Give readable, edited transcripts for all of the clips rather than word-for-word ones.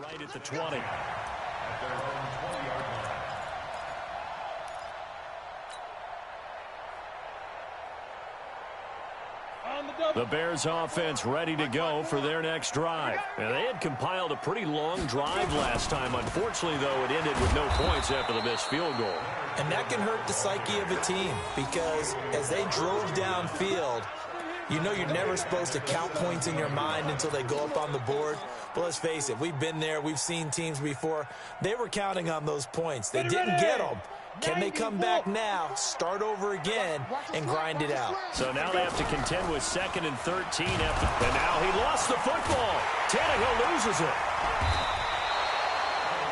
Right at the 20. The Bears offense ready to go for their next drive. And they had compiled a pretty long drive last time. Unfortunately, though, it ended with no points after the missed field goal. And that can hurt the psyche of a team because as they drove downfield, you know you're never supposed to count points in your mind until they go up on the board. But let's face it, we've been there. We've seen teams before. They were counting on those points. They didn't get them. Can they come back now, start over again, and grind it out? So now they have to contend with 2nd and 13. And now he lost the football. Tannehill loses it.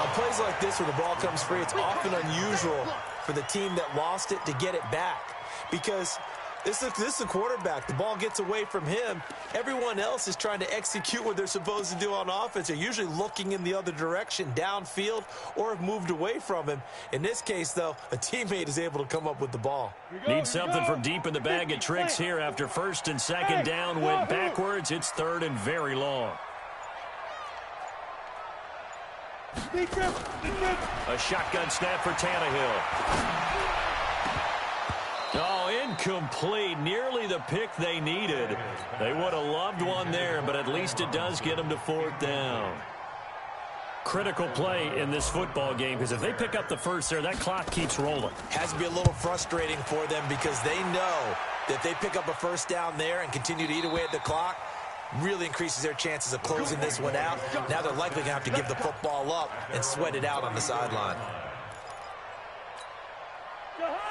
On plays like this where the ball comes free, it's often unusual for the team that lost it to get it back because this is a quarterback. The ball gets away from him. Everyone else is trying to execute what they're supposed to do on offense. They're usually looking in the other direction, downfield, or have moved away from him. In this case, though, a teammate is able to come up with the ball. Need something from deep in the bag of tricks here after 1st and 2nd down went backwards. It's 3rd and very long. A shotgun snap for Tannehill. Oh, incomplete. Nearly the pick they needed. They would have loved one there, but at least it does get them to 4th down. Critical play in this football game because if they pick up the first there, that clock keeps rolling. Has to be a little frustrating for them because they know that if they pick up a 1st down there and continue to eat away at the clock, really increases their chances of closing this one out. Now they're likely going to have to give the football up and sweat it out on the sideline.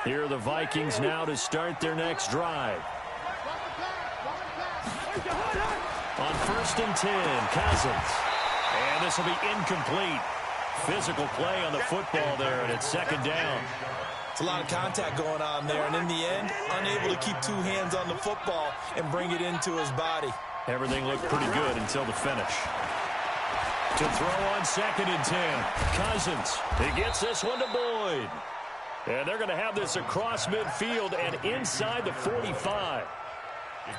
Here are the Vikings now to start their next drive. On 1st and 10, Cousins. And this will be incomplete. Physical play on the football there, and it's 2nd down. It's a lot of contact going on there, and in the end, unable to keep 2 hands on the football and bring it into his body. Everything looked pretty good until the finish. To throw on 2nd and 10, Cousins. He gets this one to Boyd. And they're going to have this across midfield and inside the 45.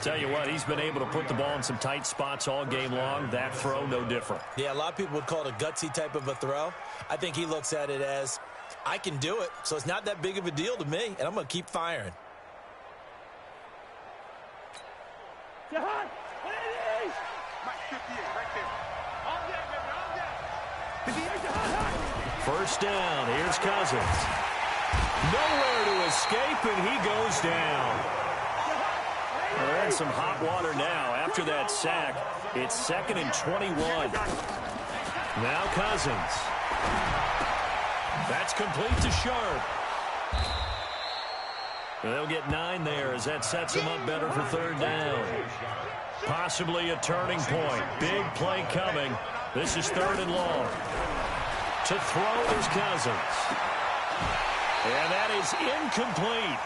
Tell you what, he's been able to put the ball in some tight spots all game long. That throw, no different. Yeah, a lot of people would call it a gutsy type of a throw. I think he looks at it as, I can do it, so it's not that big of a deal to me, and I'm going to keep firing. First down, here's Cousins. Nowhere to escape, and he goes down. They're in some hot water now. After that sack, it's 2nd and 21. Now Cousins. That's complete to Sharp. They'll get 9 there as that sets them up better for 3rd down. Possibly a turning point. Big play coming. This is 3rd and long. To throw is Cousins. And that is incomplete.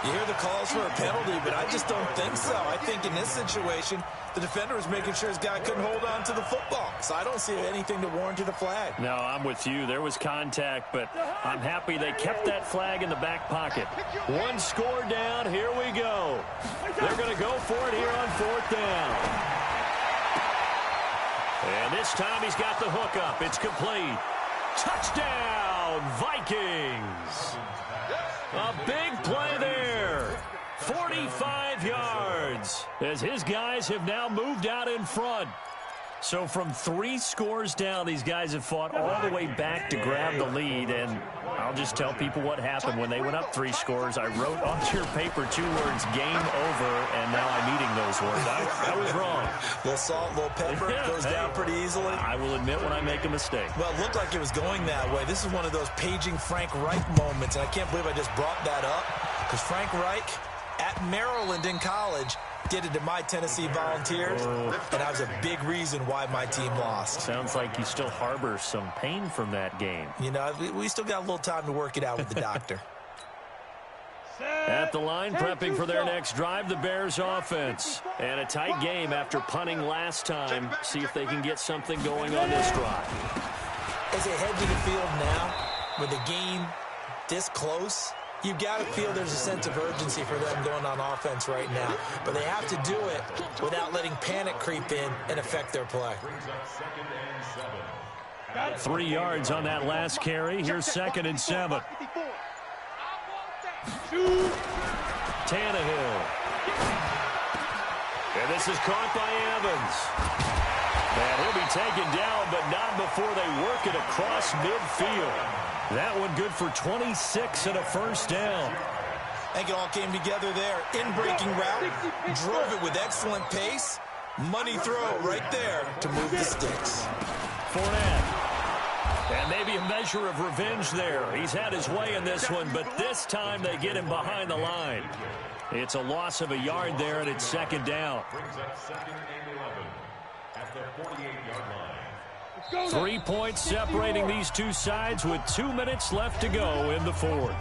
You hear the calls for a penalty, but I just don't think so. I think in this situation, the defender was making sure his guy couldn't hold on to the football. So I don't see anything to warrant a flag. No, I'm with you. There was contact, but I'm happy they kept that flag in the back pocket. 1 score down. Here we go. They're going to go for it here on 4th down. And this time he's got the hook up. It's complete. Touchdown, Vikings. A big play there. 45 yards as his guys have now moved out in front. So from 3 scores down, these guys have fought all the way back to grab the lead. And I'll just tell people what happened when they went up 3 scores. I wrote onto your paper 2 words, game over, and now I'm eating those words. I was wrong. A little salt, a little pepper, goes down pretty easily. I will admit when I make a mistake. Well, it looked like it was going that way. This is one of those paging Frank Reich moments, and I can't believe I just brought that up. Because Frank Reich, at Maryland in college, did it to my Tennessee Volunteers, and that was a big reason why my team lost. Sounds like you still harbor some pain from that game. You know, we still got a little time to work it out with the doctor. At the line, prepping for their next drive, the Bears offense. And a tight game after punting last time. See if they can get something going on this drive. As they head to the field now, with the game this close, you've got to feel there's a sense of urgency for them going on offense right now. But they have to do it without letting panic creep in and affect their play. 3 yards on that last carry. Here's 2nd and 7. Tannehill. And this is caught by Evans. And he'll be taken down, but not before they work it across midfield. That one good for 26 and a first down. I think it all came together there. In-breaking route, drove it with excellent pace. Money throw right there to move the sticks. Fournette. And maybe a measure of revenge there. He's had his way in this one, but this time they get him behind the line. It's a loss of a yard there, and it's 2nd down. 3 points separating these two sides with 2 minutes left to go in the 4th.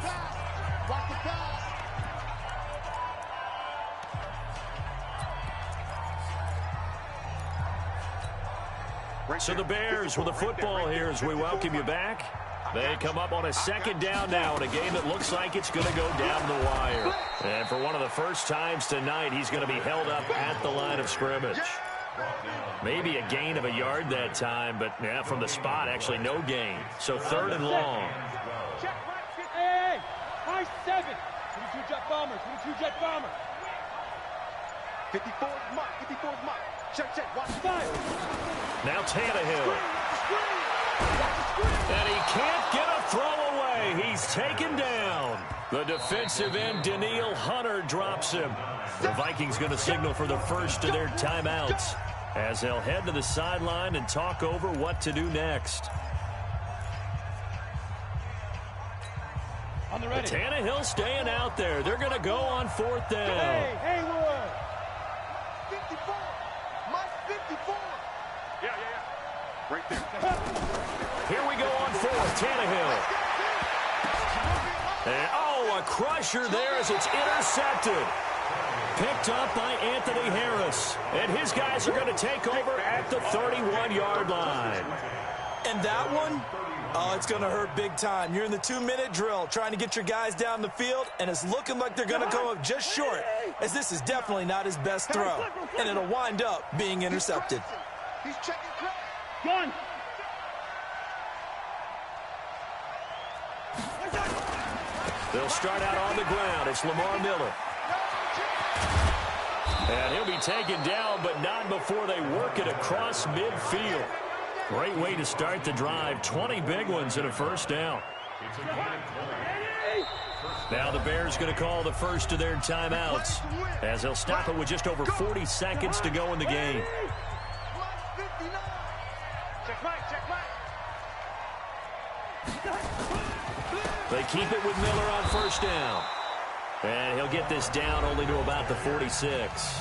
So the Bears with the football here as we welcome you back. They come up on a 2nd down now in a game that looks like it's going to go down the wire. And for one of the first times tonight, he's going to be held up at the line of scrimmage. Maybe a gain of a yard that time, but yeah, from the spot, actually no gain. So 3rd and long. Hey, high 7. 22 jet bombers, 22 jet bombers. 54 mark, 54 mark. Check, watch fire. Now Tannehill. And he can't get a throw away. He's taken down. The defensive end, Daniil Hunter, drops him. The Vikings going to signal for the first of their timeouts as they'll head to the sideline and talk over what to do next. On the ready. Tannehill staying out there. They're going to go on 4th down. Hey, Haywood. 54. Mike 54. Yeah. Right there. Here we go on 4th. Tannehill. And, a crusher there as it's intercepted. Picked up by Anthony Harris. And his guys are going to take over at the 31-yard line. And that one, it's going to hurt big time. You're in the 2-minute drill trying to get your guys down the field, and it's looking like they're going to come up just short, as this is definitely not his best throw. And it'll wind up being intercepted. He's checking. Gun. They'll start out on the ground. It's Lamar Miller. And he'll be taken down, but not before they work it across midfield. Great way to start the drive. 20 big ones and a first down. Now the Bears going to call the first of their timeouts as they'll stop it with just over 40 seconds to go in the game. They keep it with Miller on first down. And he'll get this down only to about the 46.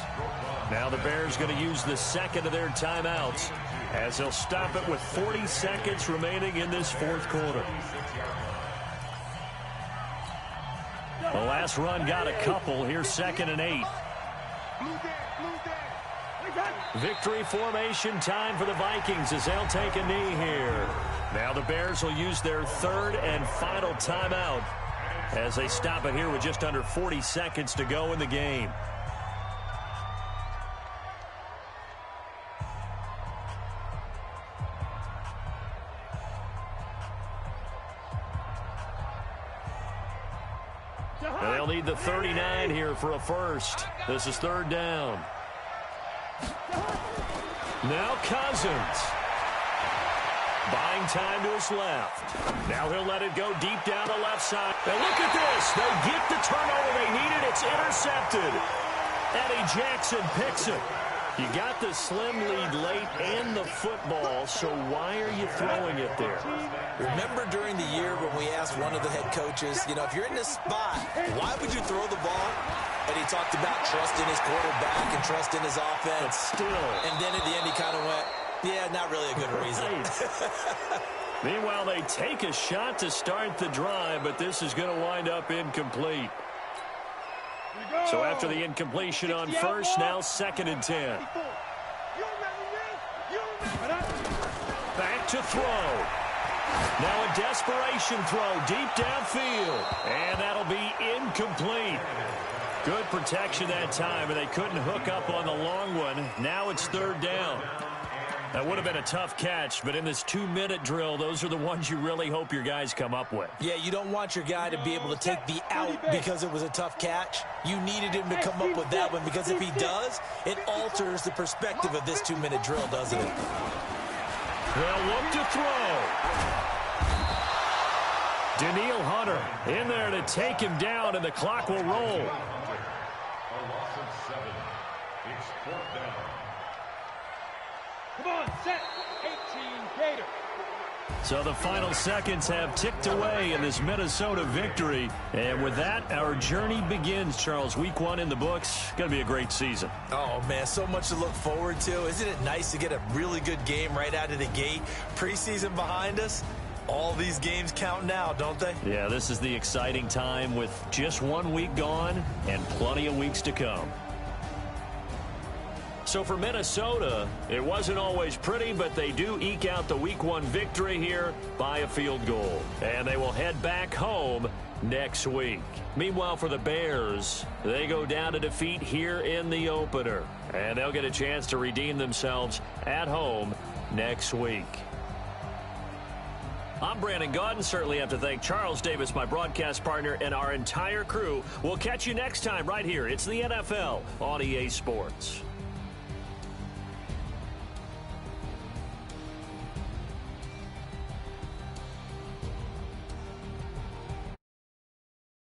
Now the Bears going to use the second of their timeouts as they'll stop it with 40 seconds remaining in this 4th quarter. The last run got a couple. Here's 2nd and 8. Victory formation time for the Vikings as they'll take a knee here. Now the Bears will use their 3rd and final timeout as they stop it here with just under 40 seconds to go in the game. And they'll need the 39 here for a first. This is 3rd down. Now Cousins. Buying time to his left. Now he'll let it go deep down the left side. And look at this. They get the turnover they needed. It's intercepted. Eddie Jackson picks it. You got the slim lead late and the football, so why are you throwing it there? Remember during the year when we asked one of the head coaches, if you're in this spot, why would you throw the ball? And he talked about trusting his quarterback and trusting his offense. But still. And then at the end he kind of went, yeah, not really a good reason. Meanwhile, they take a shot to start the drive, but this is going to wind up incomplete. So after the incompletion on first, now 2nd and 10. Back to throw. Now a desperation throw deep downfield. And that'll be incomplete. Good protection that time, and they couldn't hook up on the long one. Now it's 3rd down. That would have been a tough catch, but in this 2-minute drill, those are the ones you really hope your guys come up with. Yeah, you don't want your guy to be able to take the out because it was a tough catch. You needed him to come up with that one, because if he does, it alters the perspective of this 2-minute drill, doesn't it? They'll look to throw. Daniil Hunter in there to take him down, and the clock will roll. Come on, set. 18 Gator. So the final seconds have ticked away in this Minnesota victory. And with that, our journey begins, Charles. Week 1 in the books. Going to be a great season. Oh, man, so much to look forward to. Isn't it nice to get a really good game right out of the gate? Preseason behind us. All these games count now, don't they? Yeah, this is the exciting time with just 1 week gone and plenty of weeks to come. So for Minnesota, it wasn't always pretty, but they do eke out the Week 1 victory here by a field goal. And they will head back home next week. Meanwhile, for the Bears, they go down to defeat here in the opener. And they'll get a chance to redeem themselves at home next week. I'm Brandon Gaudin. Certainly have to thank Charles Davis, my broadcast partner, and our entire crew. We'll catch you next time right here. It's the NFL on EA Sports.